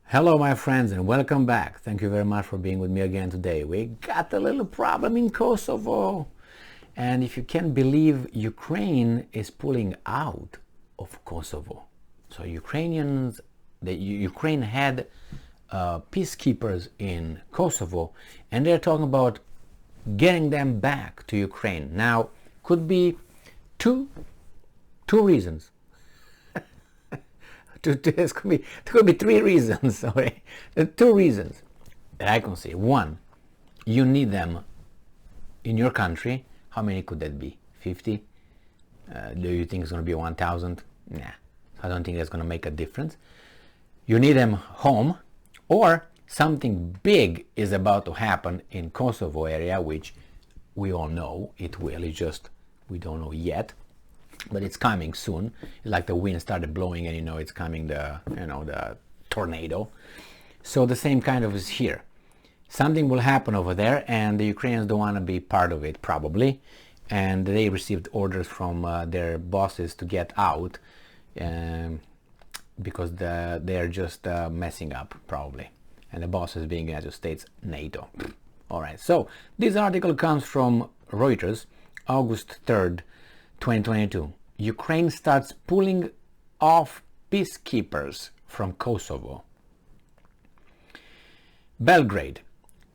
Hello my friends and welcome back. Thank you very much for being with me again today. We got a little problem in Kosovo. And if you can believe, Ukraine is pulling out of Kosovo. So Ukraine had peacekeepers in Kosovo, and they're talking about getting them back to Ukraine. Now, could be two reasons. There could be three reasons. Sorry, two reasons that I can see. One, you need them in your country. How many could that be? 50? Do you think it's going to be 1,000? Nah, I don't think that's going to make a difference. You need them home, or something big is about to happen in Kosovo area, which we all know it will. It's just we don't know yet. But it's coming soon. It's like the wind started blowing, and it's coming. The tornado. So the same kind of is here. Something will happen over there, and the Ukrainians don't want to be part of it probably, and they received orders from their bosses to get out, because they're just messing up probably, and the bosses being United States, NATO. All right. So this article comes from Reuters, August 3rd. 2022. Ukraine starts pulling off peacekeepers from Kosovo. Belgrade.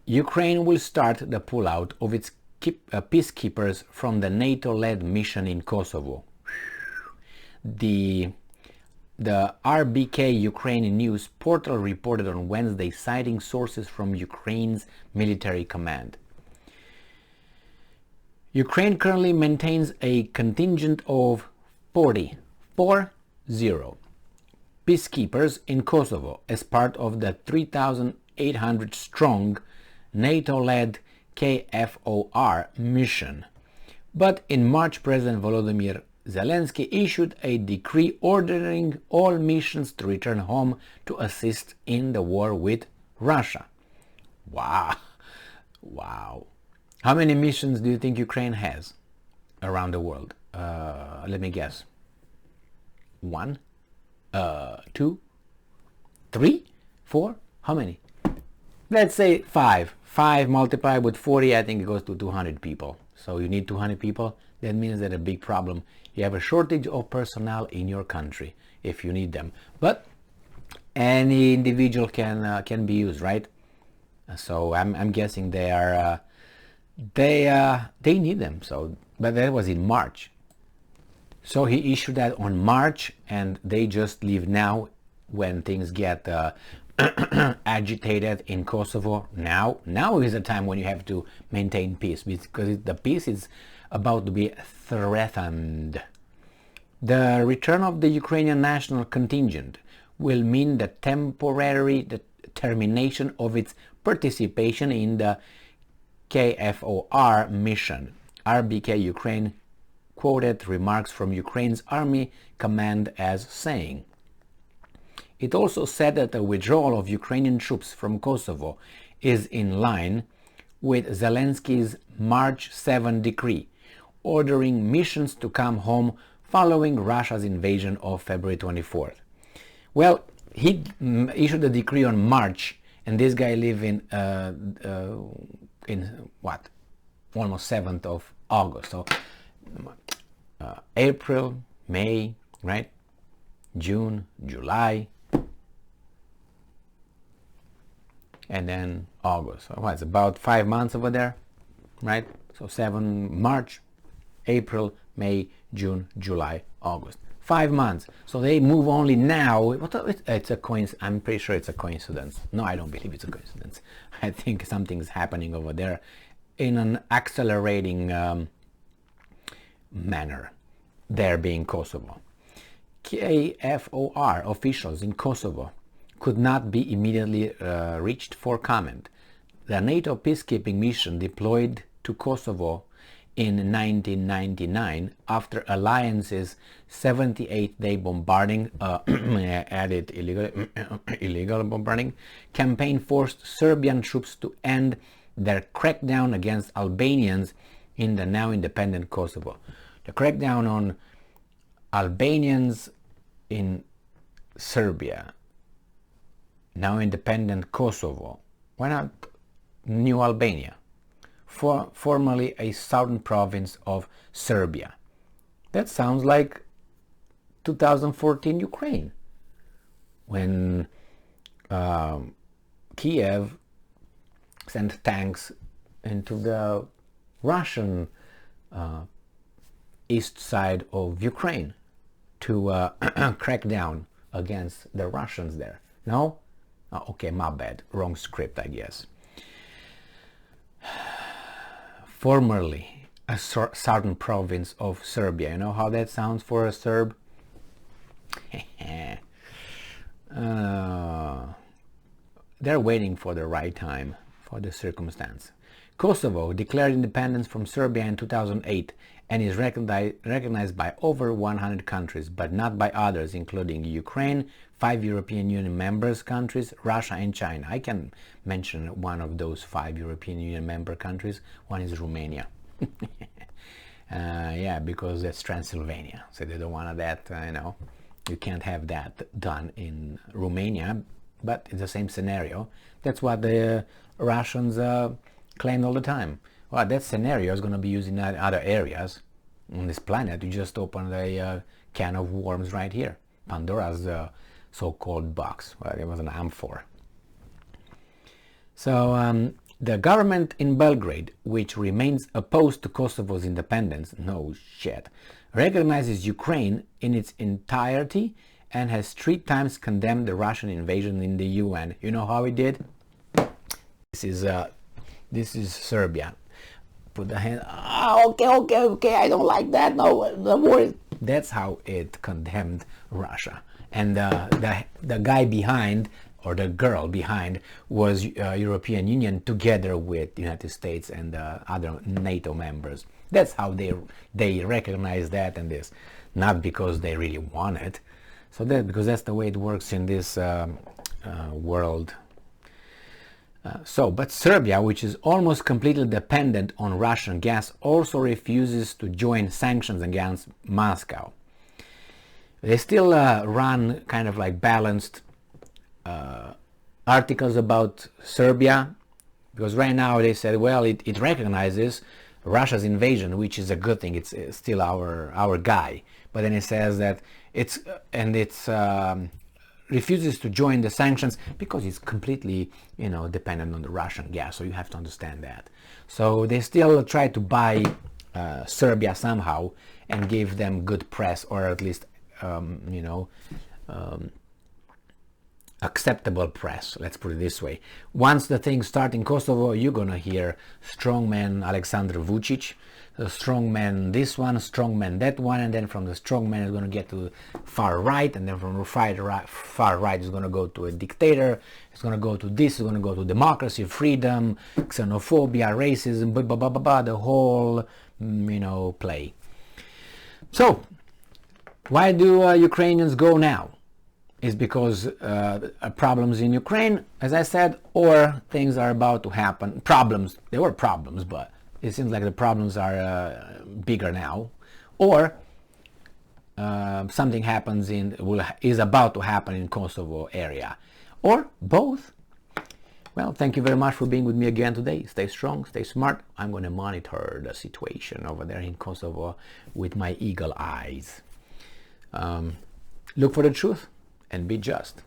Ukraine will start the pullout of its peacekeepers from the NATO-led mission in Kosovo. The RBK Ukraine news portal reported on Wednesday, citing sources from Ukraine's military command. Ukraine currently maintains a contingent of 40 peacekeepers in Kosovo as part of the 3,800 strong NATO-led KFOR mission. But in March, President Volodymyr Zelensky issued a decree ordering all missions to return home to assist in the war with Russia. Wow. How many missions do you think Ukraine has around the world? Let me guess. 1, 2, 3, 4? How many? Let's say 5. 5 multiplied with 40, I think it goes to 200 people. So you need 200 people. That means that a big problem. You have a shortage of personnel in your country if you need them. But any individual can be used, right? So I'm guessing they are. They need them. So, but that was in March. So he issued that on March, and they just leave now when things get agitated in Kosovo. Now is the time when you have to maintain peace, because the peace is about to be threatened. The return of the Ukrainian national contingent will mean the temporary termination of its participation in the KFOR mission. RBK Ukraine quoted remarks from Ukraine's army command as saying, it also said that the withdrawal of Ukrainian troops from Kosovo is in line with Zelensky's March 7 decree, ordering missions to come home following Russia's invasion of February 24th. Well, he issued a decree on March, and this guy lived in what? Almost 7th of August. So April, May, right? June, July, and then August. So it's about 5 months over there, right? So March, April, May, June, July, August. 5 months. So they move only now. It's a coincidence. I'm pretty sure it's a coincidence. No, I don't believe it's a coincidence. I think something's happening over there in an accelerating manner, there being Kosovo. KFOR officials in Kosovo could not be immediately reached for comment. The NATO peacekeeping mission deployed to Kosovo in 1999 after Alliance's 78-day bombarding, added illegal bombarding campaign forced Serbian troops to end their crackdown against Albanians in the now independent Kosovo. The crackdown on Albanians in Serbia now independent Kosovo. Why not New Albania? Formerly a southern province of Serbia. That sounds like 2014 Ukraine, when Kiev sent tanks into the Russian east side of Ukraine to crack down against the Russians there. No? Oh, okay, my bad. Wrong script, I guess. Formerly a southern province of Serbia. You know how that sounds for a Serb? They're waiting for the right time, for the circumstance. Kosovo declared independence from Serbia in 2008 and is recognized by over 100 countries, but not by others, including Ukraine, 5 European Union members countries, Russia and China. I can mention one of those 5 European Union member countries. One is Romania. Yeah, because that's Transylvania, so they don't want that, you know. You can't have that done in Romania, but it's the same scenario. That's what the Russians claim all the time. Well, that scenario is going to be used in other areas on this planet. You just opened a can of worms right here. Pandora's so-called box. Well, it was an amphor. So the government in Belgrade, which remains opposed to Kosovo's independence, no shit, recognizes Ukraine in its entirety and has 3 times condemned the Russian invasion in the UN. You know how it did? This is Serbia. Put the hand. Okay. I don't like that. No, don't worry. That's how it condemned Russia. And the guy behind, or the girl behind, was European Union together with the United States and other NATO members. That's how they recognize that and this, not because they really want it. So because that's the way it works in this world. But Serbia, which is almost completely dependent on Russian gas, also refuses to join sanctions against Moscow. They still run kind of like balanced articles about Serbia, because right now they said, well, it recognizes Russia's invasion, which is a good thing. It's still our guy. But then it says that it's refuses to join the sanctions because it's completely, you know, dependent on the Russian gas. So you have to understand that. So they still try to buy Serbia somehow and give them good press, or at least acceptable press, let's put it this way. Once the things start in Kosovo, you're gonna hear strongman Aleksandar Vučić, the strongman this one, strongman that one, and then from the strongman it's gonna get to far right, and then from the far right is gonna go to a dictator, it's gonna go to this, it's gonna go to democracy, freedom, xenophobia, racism, the whole, play. So, why do Ukrainians go now? Is because problems in Ukraine, as I said, or things are about to happen. Problems, there were problems, but it seems like the problems are bigger now, or something is about to happen in Kosovo area, or both. Well, thank you very much for being with me again today. Stay strong, stay smart. I'm going to monitor the situation over there in Kosovo with my eagle eyes. Look for the truth and be just.